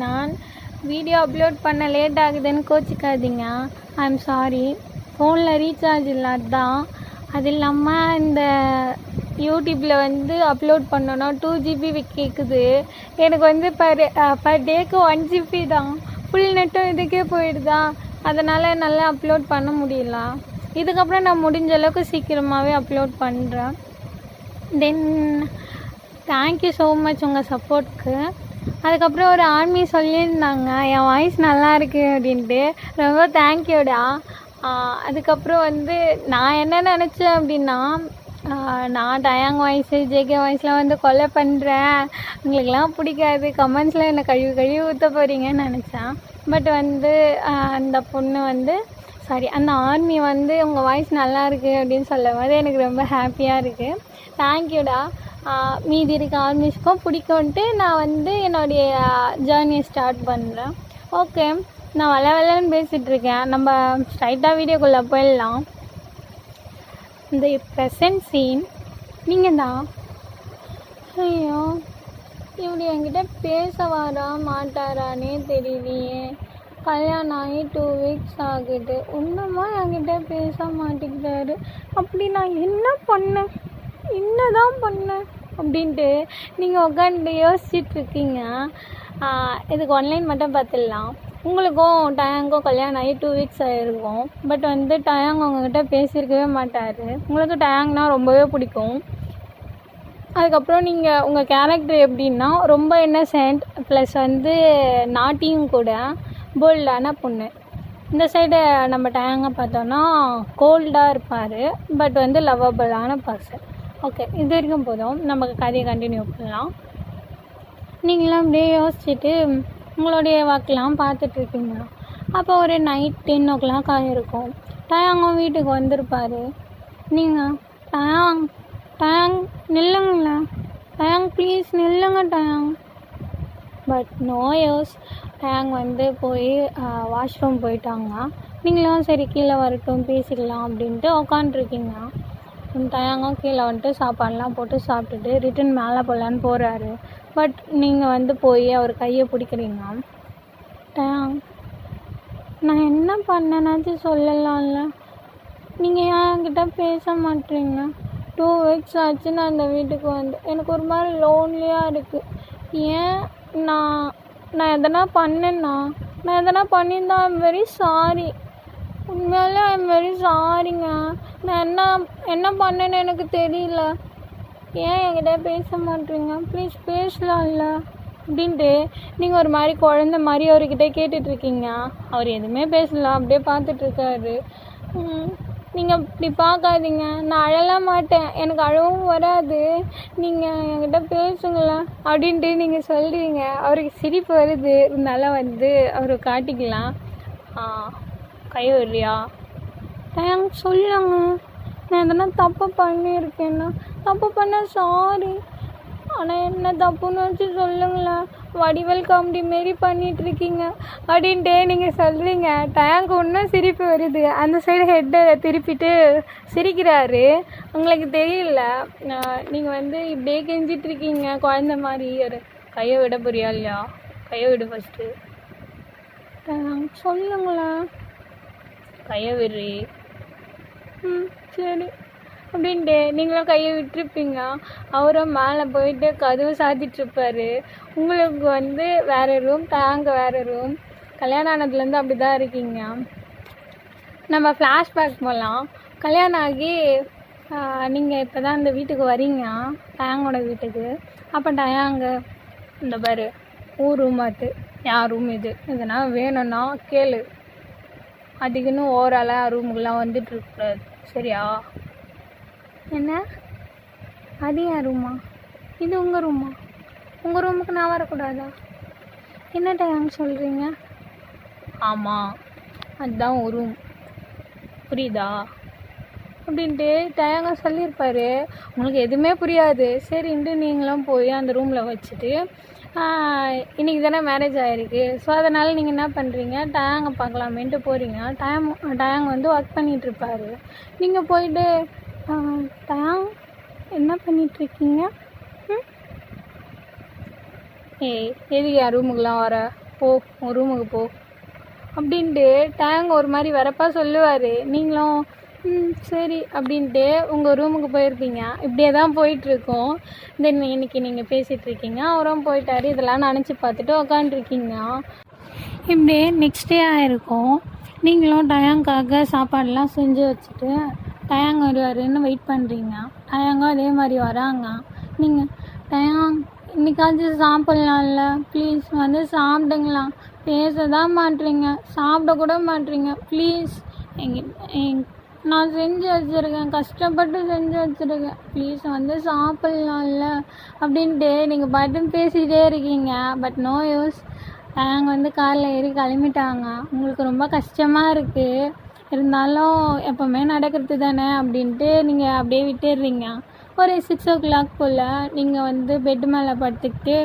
நான் video upload பண்ண late ஆகுதுன்னு கோச்சிக்காதீங்க. I am sorry. ஃபோனில் ரீசார்ஜ் இல்லாதான். அது இல்லாமல் இந்த யூடியூப்பில் வந்து அப்லோட் பண்ணோன்னா 2 GB கேட்குது. எனக்கு வந்து பர் டேக்கு 1 GB தான். ஃபுல் நெட்டும் இதுக்கே போயிடுதா. அதனால் நல்லா அப்லோட் பண்ண முடியல. இதுக்கப்புறம் நான் முடிஞ்ச அளவுக்கு சீக்கிரமாகவே அப்லோட் பண்ணுறேன். தென் தேங்க்யூ ஸோ மச் உங்கள் சப்போர்ட்க்கு. அதுக்கப்புறம் ஒரு ஆர்மி சொல்லியிருந்தாங்க என் வாய்ஸ் நல்லா இருக்குது அப்படின்ட்டு. ரொம்ப தேங்க்யூடா. அதுக்கப்புறம் வந்து நான் என்ன நினச்சேன் அப்படின்னா, நான் டயாங் வாய்ஸு ஜேகே வாய்ஸ்லாம் வந்து கொலை பண்ணுறேன், உங்களுக்கெல்லாம் பிடிக்காது, கமெண்ட்ஸில் என்னை கழுவி ஊற்ற போகிறீங்கன்னு நினச்சேன். பட் வந்து அந்த பொண்ணு வந்து அந்த ஆர்மி வந்து உங்கள் வாய்ஸ் நல்லா இருக்குது அப்படின்னு சொல்லும் போது எனக்கு ரொம்ப ஹாப்பியாக இருக்குது. தேங்க்யூடா. மீதி இருக்க ஆர்மிஸ்க்கும் பிடிக்கும்ன்ட்டு நான் வந்து என்னுடைய ஜேர்னியை ஸ்டார்ட் பண்ணுறேன். ஓகே, நான் வளன்னு பேசிகிட்ருக்கேன். நம்ம ஸ்ட்ரைட்டாக வீடியோக்குள்ளே போயிடலாம். இந்த ப்ரெசன்ட் சீன் நீங்கள் தான். ஐயோ, இப்படி என்கிட்ட பேச வாரா மாட்டாரானே தெரியலையே. கல்யாணம் ஆகி 2 வீக்ஸ் ஆகுது, இன்னுமா என்கிட்ட பேச மாட்டேங்கிறாரு. அப்படி நான் என்ன பண்ணேன் அப்படின்ட்டு நீங்கள் உட்காந்து யோசிச்சுட்ருக்கீங்க. இதுக்கு ஆன்லைன் மட்டும் பார்த்துடலாம். உங்களுக்கும் டயாங்கும் கல்யாணம் ஆகி 2 வீக்ஸ் ஆகிருக்கும். பட் வந்து டயாங் உங்ககிட்ட பேசியிருக்கவே மாட்டார். உங்களுக்கு டயாங்னா ரொம்பவே பிடிக்கும். அதுக்கப்புறம் நீங்கள் உங்கள் கேரக்டர் எப்படின்னா ரொம்ப இன்னசென்ட் ப்ளஸ் வந்து நாட்டியும் கூட, போல்டான பொண்ணு. இந்த சைடு நம்ம டயாங்கை பார்த்தோன்னா கோல்டாக இருப்பார், பட் வந்து லவ்வபிளான பர்சன். ஓகே, இது வரைக்கும் போதும். நமக்கு கதையை கண்டினியூ பண்ணலாம். நீங்களாம் அப்படியே யோசிச்சுட்டு உங்களுடைய ஒர்க்லாம் பார்த்துட்ருக்கீங்க. அப்போ ஒரு நைட் 10 o'clock ஆகிருக்கும். டயாங்கும் வீட்டுக்கு வந்திருப்பார். நீங்கள் டயாங் நில்லுங்களா, டயாங் ப்ளீஸ் நில்லுங்க டயாங். But no use. டயாங் வந்து போய் வாஷ்ரூம் போயிட்டாங்க. நீங்களும் சரி கீழே வரட்டும் பேசிக்கலாம் அப்படின்ட்டு உக்காண்ட்ருக்கீங்க. டயாங்கும் கீழே வந்துட்டு சாப்பாடெலாம் போட்டு சாப்பிட்டுட்டு ரிட்டன் மேலே போகலான்னு போகிறாரு. பட் நீங்கள் வந்து போய் அவர் கையை பிடிக்கிறீங்க. டயாங், நான் என்ன பண்ணேனாச்சும் சொல்லலாம்ல, நீங்கள் ஏன் என்கிட்ட பேச மாட்டீங்க? 2 weeks ஆச்சு நான் அந்த வீட்டுக்கு வந்து. எனக்கு ஒரு மாதிரி லோன்லியாக இருக்குது. ஏன் நான் எதனா பண்ணேன்னா, நான் எதனா பண்ணியிருந்தா ஐ எம் வெரி சாரி. உண்மையாலே ஐ எம் வெரி சாரிங்க. நான் என்ன பண்ணேன்னு எனக்கு தெரியல. ஏன் என்கிட்ட பேச மாட்டீங்க? ப்ளீஸ் பேசலாம்ல அப்படின்ட்டு நீங்கள் ஒரு மாதிரி குழந்த மாதிரி அவர்கிட்ட கேட்டுட்ருக்கீங்க. அவர் எதுவுமே பேசலாம், அப்படியே பார்த்துட்ருக்காரு. நீங்கள் இப்படி பார்க்காதீங்க, நான் அழலாம் மாட்டேன், எனக்கு அழவும் வராது, நீங்கள் என்கிட்ட பேசுங்களேன் அப்படின்ட்டு நீங்கள் சொல்கிறீங்க. அவருக்கு சிரிப்பு வருது. இருந்தாலும் வந்து அவரை காட்டிக்கலாம். கை வர்றியா? டயாங் சொல்லுங்க, நான் எதனா தப்பு பண்ணியிருக்கேன்னா? தப்பு பண்ண சாரி, ஆனால் என்ன தப்புன்னு வச்சு சொல்லுங்களேன். வடிவல் காமெடி மாரி பண்ணிகிட்ருக்கீங்க அப்படின்ட்டு நீங்கள் சொல்கிறீங்க. டயாங்கு இன்னும் சிரிப்பு வருது. அந்த சைடு ஹெட்டை திருப்பிட்டு சிரிக்கிறாரு. உங்களுக்கு தெரியல, நீங்கள் வந்து இப்படியே கெஞ்சிட்ருக்கீங்க குழந்த மாதிரி. ஒரு கையை விட புரியா இல்லையா? கையை விடு ஃபஸ்ட்டு. டயாங் சொல்லுங்களேன். கையை விடுறி. சரி அப்படின்ட்டு நீங்களும் கையை விட்டுருப்பீங்க. அவரும் மேலே போயிட்டு கதவு சாத்திட்ருப்பார். உங்களுக்கு வந்து வேறு ரூம், டயாங்கு வேறு ரூம். கல்யாணம் ஆனதுலேருந்து அப்படி தான் இருக்கீங்க. நம்ம ஃப்ளாஷ்பேக் போகலாம். கல்யாணம் ஆகி நீங்கள் இப்போ தான் இந்த வீட்டுக்கு வரீங்க, டயாங்கோட வீட்டுக்கு. அப்போ டயாங்கு இந்த பாரு, ரூம் அது, என் ரூம் இது, எதனா வேணும்னா கேளு, அதுக்குன்னு ஓவராலாக ரூமுக்கெலாம் வந்துட்டுருக்கூடாது, சரியா? என்ன, அது என் ரூமா? இது உங்கள் ரூமா? உங்கள் ரூமுக்கு நான் வரக்கூடாதா? என்ன டயாங் சொல்கிறீங்க? ஆமாம், அதுதான் ஒரு ரூம், புரியுதா அப்படின்ட்டு டயாங்க சொல்லியிருப்பார். உங்களுக்கு எதுவுமே புரியாது. சரின்ட்டு நீங்களும் போய் அந்த ரூமில் வச்சுட்டு இன்றைக்கி தானே மேரேஜ் ஆகிருக்கு. ஸோ அதனால் நீங்கள் என்ன பண்ணுறீங்க, டயாங்கை பார்க்கலாமேன்ட்டு போகிறீங்க. டயாங் வந்து ஒர்க் பண்ணிகிட்ருப்பார். நீங்கள் போயிட்டு டயாங் என்ன பண்ணிகிட்ருக்கீங்க? ஏய், எதுக்கு என் ரூமுக்கெலாம் வர? போ உன் ரூமுக்கு போ அப்படின்ட்டு டேங் ஒரு மாதிரி வரப்பா சொல்லுவார். நீங்களும் சரி அப்படின்ட்டு உங்கள் ரூமுக்கு போயிருப்பீங்க. இப்படியே தான் போயிட்டுருக்கோம். தென் இன்றைக்கி நீங்கள் பேசிகிட்ருக்கீங்க, அவரும் போயிட்டார். இதெல்லாம் நினச்சி பார்த்துட்டு உக்காண்ட்ருக்கீங்க. இப்படியே நெக்ஸ்ட் டே ஆகிருக்கும். நீங்களும் டயாங்காக சாப்பாடெலாம் செஞ்சு வச்சுட்டு டயாங் வருவாருன்னு வெயிட் பண்ணுறீங்க. டயாங்கும் அதே மாதிரி வராங்க. நீங்கள் டயாங் இன்றைக்காச்சும் சாப்பிட்லாம்ல, ப்ளீஸ் வந்து சாப்பிடுங்களா, பேச தான் மாட்றீங்க, சாப்பிட கூட மாட்றீங்க, ப்ளீஸ் நான் செஞ்சு வச்சுருக்கேன், கஷ்டப்பட்டு செஞ்சு வச்சுருக்கேன், ப்ளீஸ் வந்து சாப்பிட்லாம்ல அப்படின்ட்டு நீங்கள் பாட்டுன்னு பேசிகிட்டே இருக்கீங்க. But no use. டயாங் வந்து காரில் ஏறி கிளம்பிட்டாங்க. உங்களுக்கு ரொம்ப கஷ்டமாக இருக்குது. இருந்தாலும் எப்போவுமே நடக்கிறது தானே அப்படின்ட்டு நீங்கள் அப்படியே விட்டுடுறீங்க. ஒரு 6 o'clock போல் நீங்கள் வந்து பெட்டு மேலே படுத்துக்கிட்டு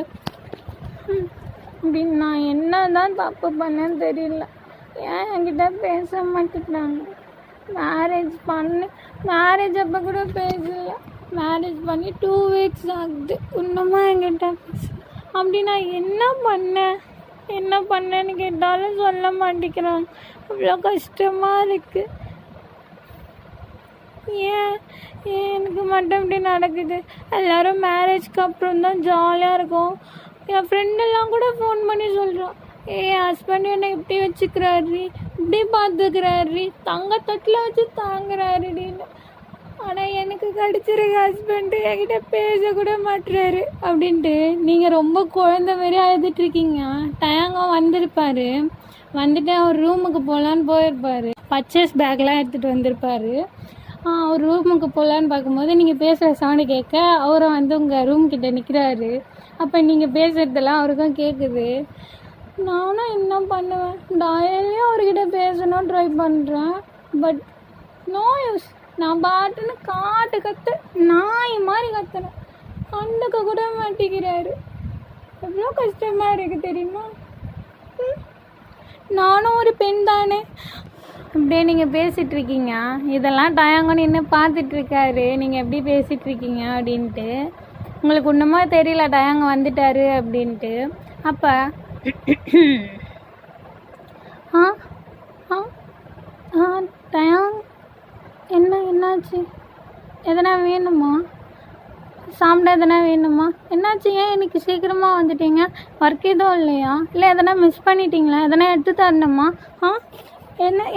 அப்படின்னு நான் என்ன தான் தப்பு பண்ணேன்னு தெரியல, ஏன் என்கிட்ட பேச மாட்டேங்கிறாங்க, மேரேஜ் அப்போ கூட பேசல, மேரேஜ் பண்ணி 2 weeks ஆகுது, இன்னுமா என்கிட்ட பேச, அப்படி நான் என்ன பண்ணேன்னு கேட்டாலும் சொல்ல மாட்டேங்கிறாங்க. அவ்வளோ கஷ்டமாக இருக்குது. ஏன் எனக்கு மட்டும் இப்படி நடக்குது? எல்லோரும் மேரேஜ்க்கு அப்புறம் தான் ஜாலியாக இருக்கும். என் ஃப்ரெண்டெல்லாம் கூட ஃபோன் பண்ணி சொல்கிறான், என் ஹஸ்பண்ட் என்னை இப்படி வச்சுக்கிறாரு, இப்படி பார்த்துக்கிறாரு, தங்கத்தட்டில் வச்சு தாங்குறாருடின்னு. ஆனால் எனக்கு கிடச்சிருக்க ஹஸ்பண்டு என்கிட்ட பேசக்கூட மாட்டுறாரு அப்படின்ட்டு நீங்கள் ரொம்ப குழந்த மாரி அழுதுட்ருக்கீங்க. டயாங்க வந்திருப்பார். வந்துட்டு அவர் ரூமுக்கு போகலான்னு போயிருப்பார். பர்ச்சேஸ் பேக்லாம் எடுத்துகிட்டு வந்திருப்பார். அவர் ரூமுக்கு போகலான்னு பார்க்கும்போது நீங்கள் பேசுகிற சவுண்டு கேட்க அவரை வந்து உங்கள் ரூம் கிட்டே நிற்கிறாரு. அப்போ நீங்கள் பேசுகிறதெல்லாம் அவருக்கும் கேட்குது. நானும் என்ன பண்ணுவேன், டெய்லியும் அவர்கிட்ட பேசணும் ட்ரை பண்ணுறேன். But no use. நான் பாட்டுன்னு கத்து நாய் மாதிரி கத்துறேன், கண்டுக்க கூட மாட்டேங்கிறாரு. எவ்வளோ கஷ்டமாக இருக்குது தெரியுமா? நானும் ஒரு பெண் தானே. அப்படியே நீங்கள் பேசிகிட்ருக்கீங்க. இதெல்லாம் டயாங்கன்னு என்ன பார்த்துட்ருக்காரு, நீங்கள் எப்படி பேசிகிட்ருக்கீங்க அப்படின்ட்டு. உங்களுக்கு ஒன்றுமா தெரியல டயாங்க வந்துட்டாரு அப்படின்ட்டு. அப்போ டயாங் என்னாச்சு? எதனா வேணுமா? சாப்பிட எதனா வேணுமா? என்னாச்சு? ஏன் இன்னைக்கு சீக்கிரமாக வந்துட்டீங்க? ஒர்க் எதுவும் இல்லையா? இல்லை எதனா மிஸ் பண்ணிட்டீங்களா? எதனா எடுத்து தரணுமா?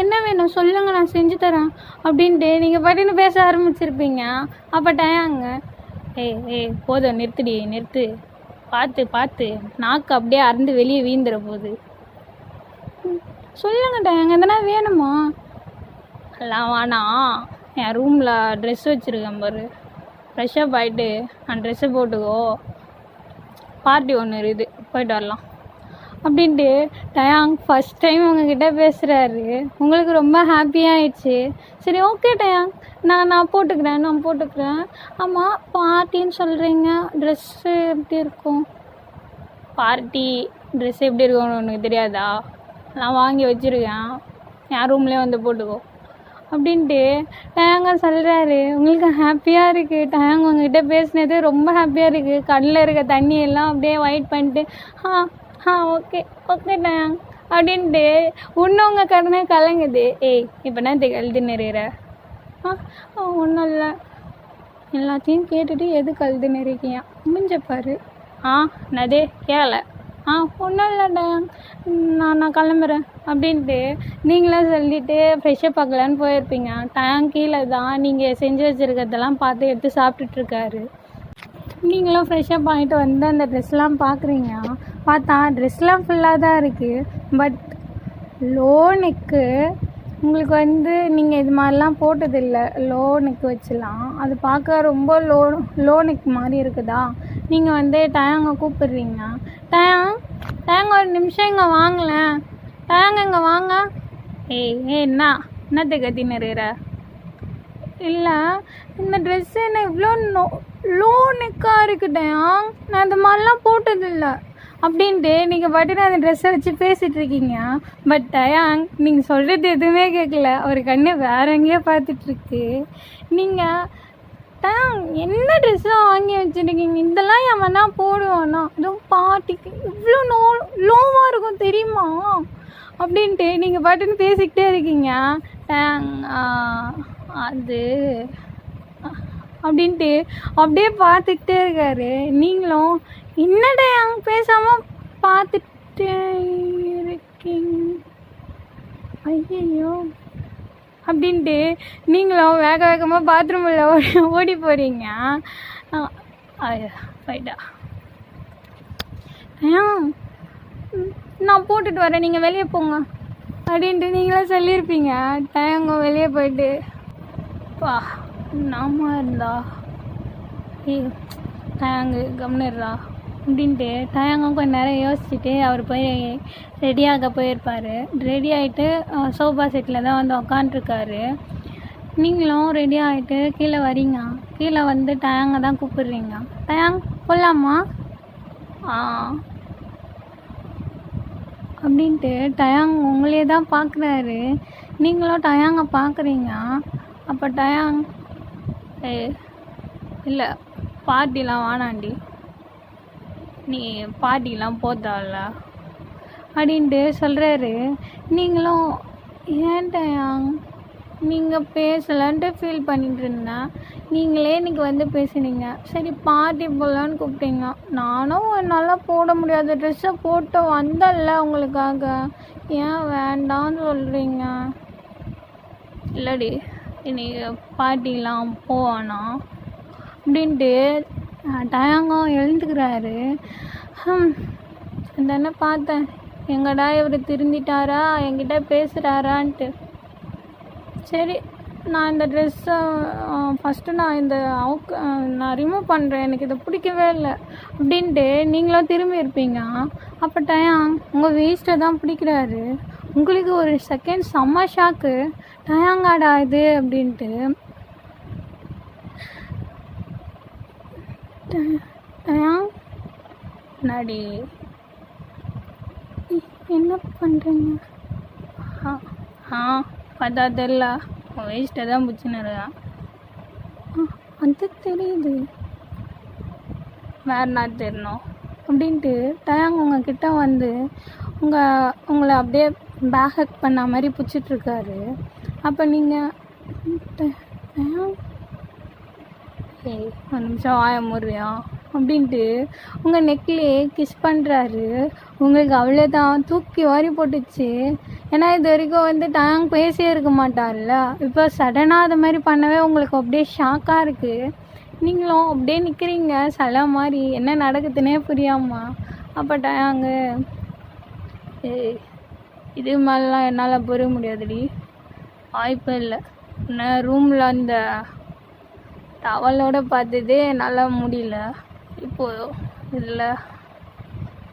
என்ன வேணும் சொல்லுங்கள், நான் செஞ்சு தரேன் அப்படின்ட்டு நீங்கள் பாட்டுன்னு பேச ஆரம்பிச்சிருப்பீங்க. அப்போ டயாங்க ஏய் போதும், நிறுத்து, பார்த்து நாக்கு அப்படியே அறந்து வெளியே வீந்துற போகுது. சொல்லுங்க டயாங்க, எதனா வேணுமா? எல்லாம் வேணாம், என் ரூமில் ட்ரெஸ் வச்சுருக்கேன் பாரு, ஃப்ரெஷ்ஷப் ஆகிட்டு நான் ட்ரெஸ்ஸை போட்டுக்கோ, பார்ட்டி ஒன்று இருக்குது, போயிட்டு வரலாம் அப்படின்ட்டு டயாங் ஃபஸ்ட் டைம் உங்ககிட்ட பேசுகிறாரு. உங்களுக்கு ரொம்ப ஹாப்பியாகிடுச்சு. சரி ஓகே டயாங், நான் போட்டுக்கிறேன். ஆமாம், பார்ட்டின்னு சொல்கிறீங்க, ட்ரெஸ்ஸு எப்படி இருக்கும்? பார்ட்டி ட்ரெஸ் எப்படி இருக்கும்னு உனக்கு தெரியாதா? நான் வாங்கி வச்சுருக்கேன், என் ரூம்லேயே வந்து போட்டுக்கோ அப்படின்ட்டு டயாங்க சொல்கிறாரு. உங்களுக்கு ஹாப்பியாக இருக்குது. டயாங் உங்ககிட்ட பேசினது ரொம்ப ஹாப்பியாக இருக்குது. கண்ணில் இருக்க தண்ணியெல்லாம் அப்படியே ஒயிட் பண்ணிட்டு ஓகே டயாங் அப்படின்ட்டு இன்னும் உங்கள் கண்ணே கலங்குது. இப்போ என்ன கழுது நிறையிற? ஒன்றும் இல்லை, எல்லாத்தையும் கேட்டுட்டு எது கழுது நிறைக்கியா முடிஞ்சப்பாரு. நதே கேள. ஒன்றும் இல்லை டயாங், நான் கிளம்புறேன் அப்படின்ட்டு நீங்களே சொல்லிவிட்டு ஃப்ரெஷ்ஷப் பார்க்கலான்னு போயிருப்பீங்க. டயாங் கீழே தான் நீங்கள் செஞ்சு வச்சுருக்கிறதெல்லாம் பார்த்து எடுத்து சாப்பிட்டுட்ருக்காரு. நீங்களும் ஃப்ரெஷ்ஷப் ஆகிட்டு வந்து அந்த ட்ரெஸ்லாம் பார்க்குறீங்க. பார்த்தா ட்ரெஸ்லாம் ஃபுல்லாக தான் இருக்குது. பட் லோ நெக்கு உங்களுக்கு வந்து நீங்கள் இது மாதிரிலாம் போட்டதில்லை. லோ நெக் வச்சுலாம் அது பார்க்க ரொம்ப லோ நெக் மாதிரி இருக்குதா? நீங்கள் வந்து டயாங்க கூப்பிடுறீங்க. டயாங் ஒரு நிமிஷம் இங்கே வாங்கலேன், டயாங்க இங்கே வாங்க. என்னத்தை கத்தின்னு இருக்கிற? இல்லை, இந்த ட்ரெஸ்ஸு என்ன இவ்வளோ லோ நெக்காக இருக்குது டயாங், நான் இந்த மாதிரிலாம் போட்டதில்லை அப்படின்ட்டு நீங்கள் பாட்டுன்னு அந்த ட்ரெஸ்ஸை வச்சு பேசிகிட்ருக்கீங்க. பட் டயாங் நீங்கள் சொல்கிறது எதுவுமே கேட்கல, ஒரு கண்ணு வேற எங்கேயோ பார்த்துட்ருக்கு. நீங்கள் என்ன ட்ரெஸ்ஸாக வாங்கி வச்சுருக்கீங்க, இதெல்லாம் என் வேணா போடுவானா, அதுவும் பார்ட்டிக்கு இவ்வளோ லோவாக இருக்கும் தெரியுமா அப்படின்ட்டு நீங்கள் பாட்டுன்னு பேசிக்கிட்டே இருக்கீங்க. அது அப்படின்ட்டு அப்படியே பார்த்துக்கிட்டே இருக்காரு. நீங்களும் என்னடா பேசாமல் பார்த்துட்டு இருக்கீங்க, ஐயோ அப்படின்ட்டு நீங்களும் வேக வேகமாக பாத்ரூமில் ஓடி போகிறீங்க. போயிட்டா நான் போட்டுட்டு வரேன், நீங்கள் வெளியே போங்க அப்படின்ட்டு நீங்களே சொல்லியிருப்பீங்க. டயங்க வெளியே போயிட்டு பா நாம இருந்தா டயங்கு கம்னிடுறா அப்படின்ட்டு டயங்க கொஞ்சம் நேரம் யோசிச்சுட்டு அவர் போய் ரெடியாக போயிருப்பார். ரெடி ஆகிட்டு சோஃபா செட்டில் தான் வந்து உக்காண்ட்ருக்காரு. நீங்களும் ரெடி ஆகிட்டு கீழே வரீங்க. கீழே வந்து டயங்க தான் கூப்பிடுறீங்க. டயங் போகலாமா அப்படின்ட்டு டயாங் உங்களையே தான் பார்க்குறாரு. நீங்களும் டயாங்கை பார்க்குறீங்க. அப்போ டயாங் இல்லை பார்ட்டிலாம் வானாண்டி, நீ பார்ட்டிலாம் போத்தால அப்படின்ட்டு சொல்கிறாரு. நீங்களும் ஏன் டயாங் நீங்கள் பேசலான்ட்டு ஃபீல் பண்ணிகிட்டு இருந்தேன், நீங்களே இன்றைக்கி வந்து பேசுனீங்க, சரி பார்ட்டி போடலான்னு கூப்பிட்டீங்க. நானும் என்னால் போட முடியாத ட்ரெஸ்ஸை போட்டு வந்தல்ல உங்களுக்காக, ஏன் வேண்டான்னு சொல்கிறீங்க? இல்லடி இன்னைக்கு பார்ட்டிலாம் போவானா அப்படின்ட்டு டயாங்கம் எழுந்துக்கிறாரு. தானே பார்த்தேன், எங்கடா இவர் திருந்திட்டாரா, என்கிட்ட பேசுகிறாரான்ட்டு. சரி நான் இந்த ட்ரெஸ்ஸை ஃபஸ்ட்டு நான் ரிமூவ் பண்ணுறேன், எனக்கு இதை பிடிக்கவே இல்லை அப்படின்ட்டு நீங்களும் திரும்பி இருப்பீங்க. அப்போ டயாங் உங்கள் வேஸ்ட்டை தான் பிடிக்கிறாரு. உங்களுக்கு ஒரு செகண்ட் செம்ம ஷாக்கு, டயாங்காடா இது அப்படின்ட்டு. டயாங் நடி என்ன பண்ணுறீங்க? பார்த்தா தெரியல, வேஸ்ட்டை தான் பிடிச்சின்னு அது தெரியுது, வேறு நாள் தெரியணும் அப்படின்ட்டு டயாங் உங்ககிட்ட வந்து உங்களை அப்படியே பேக் ஹக் பண்ண மாதிரி பிடிச்சிட்ருக்காரு. அப்போ நீங்கள் ஒரு நிமிஷம் வாய முறியா அப்படின்ட்டு உங்கள் நெக்லேயே கிஸ் பண்ணுறாரு. உங்களுக்கு அவ்வளோதான் தூக்கி வாரி போட்டுச்சு. ஏன்னா இது வரைக்கும் வந்து டயாங் பேசியே இருக்க மாட்டார்ல, இப்போ சடனாக அது மாதிரி பண்ணவே உங்களுக்கு அப்படியே ஷாக்காக இருக்குது. நீங்களும் அப்படியே நிற்கிறீங்க சில மாதிரி, என்ன நடக்குதுன்னே புரியாமா. அப்போ டயாங்கு இது மாதிரிலாம் என்னால் புரிய முடியாதுடி, வாய்ப்பே இல்லை, நான் ரூமில் அந்த டவலோடு பார்த்ததே என்னால் முடியல, இப்போது இதில்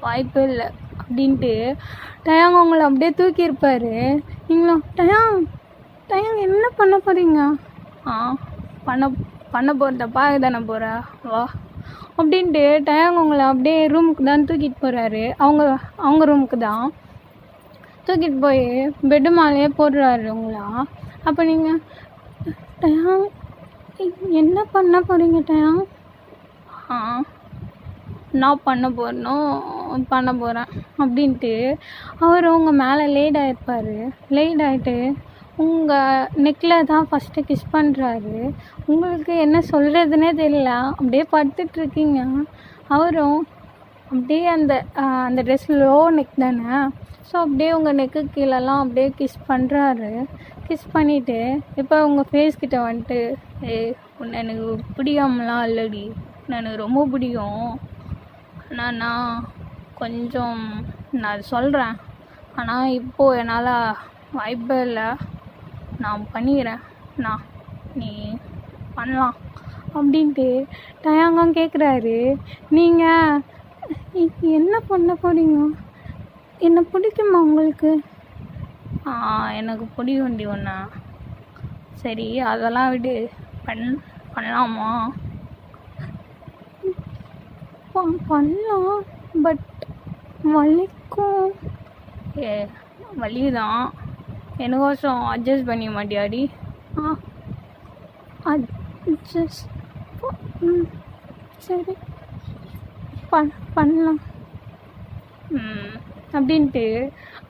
வாய்ப்பே இல்லை அப்படின்ட்டு டயாங் உங்களை அப்படியே தூக்கியிருப்பார். நீங்களும் டயாங் என்ன பண்ண போகிறீங்க? பண்ண போகிறத பார்க்க தானே போகிறா, வா அப்படின்ட்டு டயாங் உங்களை அப்படியே ரூமுக்கு தான் தூக்கிட்டு போகிறாரு. அவங்க ரூமுக்கு தான் தூக்கிட்டு போய் பெட்டு மேலேயே போடுறாரு உங்களா. அப்போ நீங்கள் டயாங் என்ன பண்ண போகிறீங்க? டயாங் நான் பண்ண போகிறேன் அப்படின்ட்டு அவர் உங்கள் மேலே லேட் ஆகிருப்பார். லேட் ஆகிட்டு உங்கள் நெக்கில் தான் ஃபஸ்ட்டு கிஸ் பண்ணுறாரு. உங்களுக்கு என்ன சொல்கிறதுனே தெரியல, அப்படியே படுத்துட்ருக்கீங்க. அவரும் அப்படியே அந்த ட்ரெஸ் லோ நெக் தானே, ஸோ அப்படியே உங்கள் நெக்கு கீழெல்லாம் அப்படியே கிஸ் பண்ணுறாரு. கிஸ் பண்ணிவிட்டு இப்போ உங்கள் ஃபேஸ் கிட்ட வந்துட்டு உன்னை எனக்கு பிடிக்காமலாம் இல்லடி, எனக்கு ரொம்ப பிடிக்கும், நான் கொஞ்சம் நான் சொல்கிறேன், ஆனால் இப்போது என்னால் வாய்ப்பே இல்லை, நான் பண்ணிக்கிறேன், நீ பண்ணலாம் அப்படின்ட்டு டயாங்கம் கேட்குறாரு. நீங்கள் என்ன பண்ண போகிறீங்க? என்ன பிடிக்குமா உங்களுக்கு? எனக்கு பிடிக்கும்டி ஒன்றா. சரி அதெல்லாம் விட்டு பண்ணலாமா? பண்ணலாம், பட் வலிக்கும். வலிதான், எனக்கோசம் அட்ஜஸ்ட் பண்ணிக்க மாட்டியாடி? அட்ஜஸ்ட் ம் சரி பண்ணலாம் அப்படின்ட்டு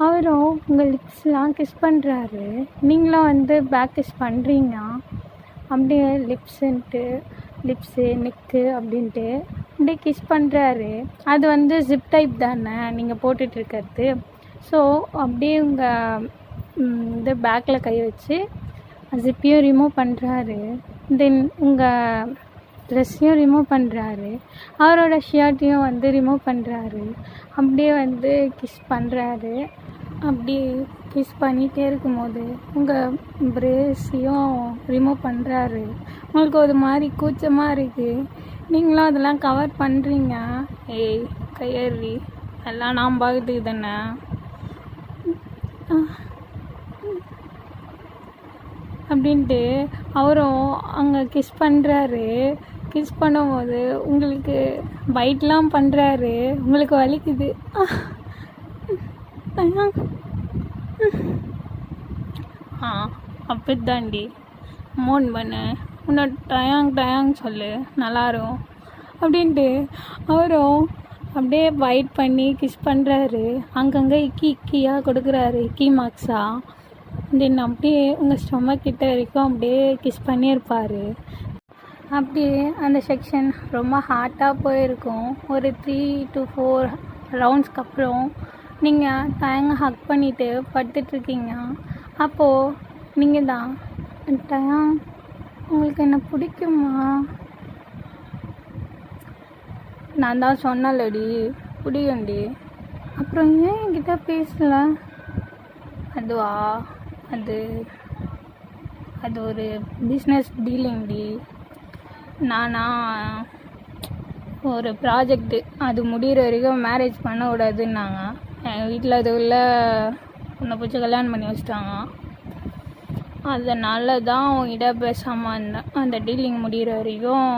அவரும் உங்கள் லிப்ஸ்லாம் கிஸ் பண்ணுறாரு. நீங்களும் வந்து பேக் கிஸ் பண்ணுறீங்க. அப்படியே லிப்ஸு நெக்கு அப்படின்ட்டு அப்படியே கிஸ் பண்ணுறாரு. அது வந்து ஜிப் டைப் தானே நீங்கள் போட்டுட்ருக்கிறது. ஸோ அப்படியே உங்கள் இது பேக்கில் கை வச்சு ஜிப்பையும் ரிமூவ் பண்ணுறாரு. தென் உங்கள் ட்ரெஸ்ஸையும் ரிமூவ் பண்ணுறாரு. அவரோட ஷர்ட்டையும் வந்து ரிமூவ் பண்ணுறாரு. அப்படியே வந்து கிஸ் பண்ணுறாரு. அப்படி கிஸ் பண்ணிகிட்டே இருக்கும்போது உங்கள் பிரேஸையும் ரிமூவ் பண்ணுறாரு. உங்களுக்கு ஒரு மாதிரி கூச்சமாக இருக்குது. நீங்களும் அதெல்லாம் கவர் பண்ணுறீங்க. ஏய் கையேறி எல்லாம் நான் பார்க்கறதுக்கு தானே. அப்படின்ட்டு அவரும் அங்கே கிஸ் பண்ணுறாரு. கிஸ் பண்ணும்போது உங்களுக்கு பைட்லாம் பண்ணுறாரு. உங்களுக்கு வலிக்குது. அப்படிதாண்டி மோன் பண்ணு, உன்னோட டயாங் சொல்லு நல்லாரும் அப்படின்ட்டு அவரும் அப்படியே பைட் பண்ணி கிஸ் பண்ணுறாரு. அங்கங்கே இக்கியாக கொடுக்குறாரு, இக்கி மார்க்ஸாக. தென் அப்படியே உங்கள் ஸ்டொமக் கிட்ட வரைக்கும் அப்படியே கிஸ் பண்ணியிருப்பார். அப்படியே அந்த செக்ஷன் ரொம்ப ஹாட்டாக போயிருக்கும். ஒரு 3 to 4 ரவுண்ட்ஸ்க்கு அப்புறம் நீங்கள் டயாங்க ஹக் பண்ணிவிட்டு படுத்துட்ருக்கீங்க. அப்போது நீங்கள் தான் டயாங் உங்களுக்கு என்ன பிடிக்குமா? நான் தான் சொன்னலடி பிடிக்கும்டி. அப்புறம் ஏன் என்கிட்ட பேசல? அதுவா, அது ஒரு பிஸ்னஸ் டீலிங்டி. நானா ஒரு ப்ராஜெக்ட்டு அது முடிகிற வரைக்கும் மேரேஜ் பண்ண விடாதுன்னாங்க. எங்கள் வீட்டில் அதுக்குள்ள உன்னை பிடிச்சி கல்யாணம் பண்ணி வச்சிட்டாங்க. அதனால தான் உங்ககிட்ட பேசாமல் இருந்தேன். அந்த டீலிங் முடிகிற வரைக்கும்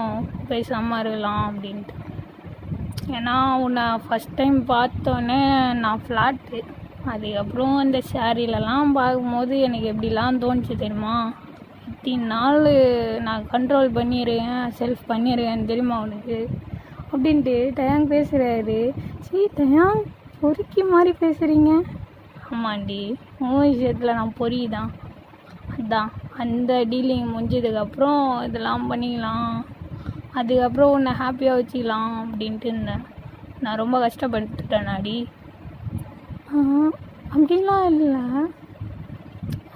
பேசாமல் இருக்கலாம் அப்படின்ட்டு. ஏன்னா உன்னை ஃபஸ்ட் டைம் பார்த்தோன்னே நான் ஃப்ளாட்டு. அதுக்கப்புறம் அந்த சாரிலலாம் பார்க்கும்போது எனக்கு எப்படிலாம் தோணுச்சு தெரியுமா? இத்தனை நாள் நான் கண்ட்ரோல் பண்ணிடுவேன், செல்ஃப் பண்ணிடுவேன் தெரியுமா உனக்கு அப்படின்ட்டு டயாங் பேசுகிறாரு. சரி டயாங் பொறுக்கி மாதிரி பேசுகிறீங்க. ஆமாண்டி, உன் விஷயத்தில் நான் பொறி தான். அதான் அந்த டீலிங் முடிஞ்சதுக்கப்புறம் இதெல்லாம் பண்ணிக்கலாம், அதுக்கப்புறம் உன்னை ஹாப்பியாக வச்சுக்கலாம் அப்படின்ட்டு இருந்தேன். நான் ரொம்ப கஷ்டப்பட்டுட்டேனாடி. அப்படிலாம் இல்லை,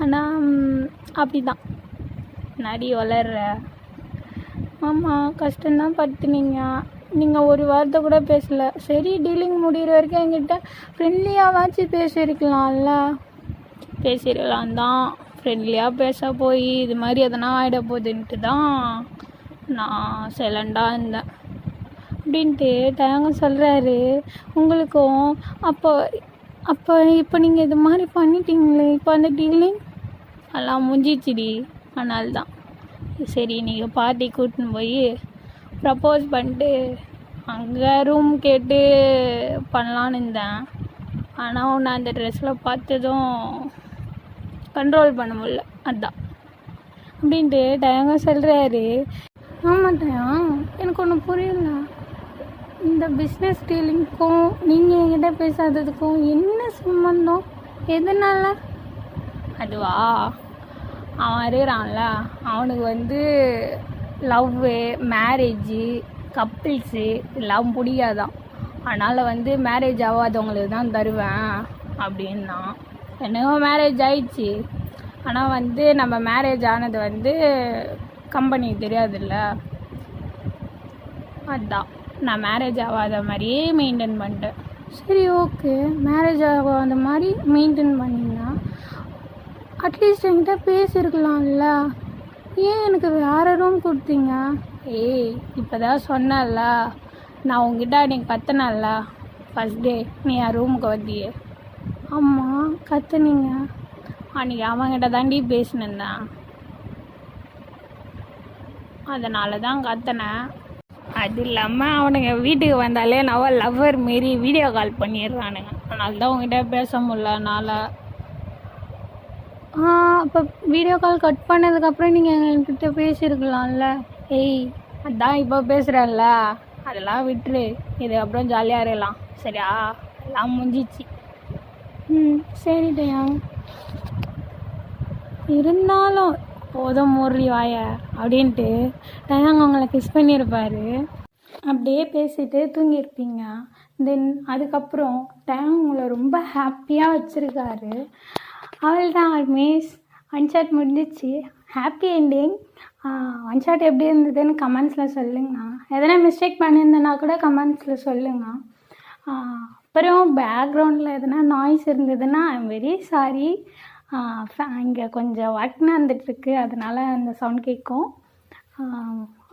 ஆனால் அப்படி தான் நடி வளர்ற. ஆமாம், கஷ்டம்தான் படுத்துனீங்க. நீங்கள் ஒரு வார்த்தை கூட பேசலை. சரி டீலிங் முடிகிற வரைக்கும் என்கிட்ட ஃப்ரெண்ட்லியாகவாச்சும் பேசியிருக்கலாம்ல. பேசியிருக்கலாம் தான், ஃப்ரெண்ட்லியாக பேச போய் இது மாதிரி எதனா ஆகிட போகுதுன்ட்டு தான் நான் சைலண்டாக இருந்தேன் அப்படின்ட்டு டயாங்க சொல்கிறாரு. உங்களுக்கும் இப்போ நீங்கள் இது மாதிரி பண்ணிட்டீங்களே, இப்போ அந்த டீலிங் எல்லாம் முடிஞ்சிச்சுடி. அதனால தான் சரி நீங்கள் பார்ட்டி கூட்டின்னு போய் ப்ரப்போஸ் பண்ணிட்டு அங்கே ரூம் கேட்டு பண்ணலான்னு இருந்தேன். ஆனால் உன்னை அந்த ட்ரெஸ்ஸில் பார்த்ததும் கண்ட்ரோல் பண்ண முடியல, அதான் அப்படின்ட்டு டயாங்க சொல்கிறாரு. ஆமாம் டயாங், எனக்கு ஒன்று புரியல. இந்த பிஸ்னஸ் டீலிங்க்கும் நீங்கள் என்கிட்ட பேசாததுக்கும் என்ன சம்பந்தம்? எதனால்? அதுவா, அவன் இருக்கிறான்ல, அவனுக்கு வந்து லவ்வு, மேரேஜு, கப்பிள்ஸு எல்லாம் பிடிக்காதான். அதனால் வந்து மேரேஜ் ஆகாதவங்களுக்கு தான் தருவேன் அப்படின்னா. எனக்கும் மேரேஜ் ஆயிடுச்சு. ஆனால் வந்து நம்ம மேரேஜ் ஆனது வந்து கம்பெனிக்கு தெரியாதுல்ல. அதுதான் நான் மேரேஜ் ஆகாத மாதிரியே மெயின்டைன் பண்ணிட்டேன். சரி ஓகே, மேரேஜ் ஆகாத மாதிரி மெயின்டைன் பண்ணிங்கன்னா அட்லீஸ்ட் என்கிட்ட பேசியிருக்கலாம்ல. ஏன் எனக்கு வேறு ரூம் கொடுத்தீங்க? ஏய், இப்போ தான் சொன்னல, நான் உங்ககிட்ட அன்றைக்கி கத்துனேன்ல ஃபஸ்ட் டே நீ என் ரூமுக்கு வந்தியே. ஆமாம் கத்துனீங்க. அன்றைக்கி அவங்ககிட்ட தாண்டி பேசினேன், அதனால தான் கத்துனேன். அது இல்லாமல் அவனுங்க வீட்டுக்கு வந்தாலே நான் லவ்வர் மாரி வீடியோ கால் பண்ணிடுறானுங்க. அதனால தான் உங்ககிட்ட பேச முடியலனால. அப்போ வீடியோ கால் கட் பண்ணதுக்கப்புறம் நீங்கள் என்கிட்ட பேசியிருக்கலாம்ல. ஏய் அதான் இப்போ பேசுகிறல்ல, அதெல்லாம் விட்டுரு. இது அப்புறம் ஜாலியாக இருக்கலாம் சரியா? எல்லாம் முடிஞ்சிச்சு. சரி டயாங். இருந்தாலும் போதும் முரளி வாய அப்படின்ட்டு டயாங் அவங்கள கிஸ் பண்ணியிருப்பாரு. அப்படியே பேசிட்டு தூங்கியிருப்பீங்க. தென் அதுக்கப்புறம் டயாங் உங்களை ரொம்ப ஹாப்பியாக வச்சுருக்காரு. அவள் தான் மிஸ் ஒன் ஷாட் முடிஞ்சிச்சு. Happy ending. ஒன் ஷாட் எப்படி இருந்ததுன்னு கமெண்ட்ஸில் சொல்லுங்க. எதனா மிஸ்டேக் பண்ணியிருந்தேன்னா கூட கமெண்ட்ஸில் சொல்லுங்க. அப்புறம் பேக்ரவுண்டில் எதனா நாய்ஸ் இருந்ததுன்னா ஐ எம் வெரி சாரி. இங்கே கொஞ்சம் ஒர்க் நடந்துட்டுருக்கு, அதனால் அந்த சவுண்ட் கேட்கும்.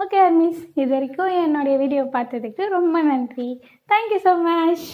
ஓகே மிஸ், இது வரைக்கும் என்னுடைய வீடியோ பார்த்ததுக்கு ரொம்ப நன்றி. Thank you so much.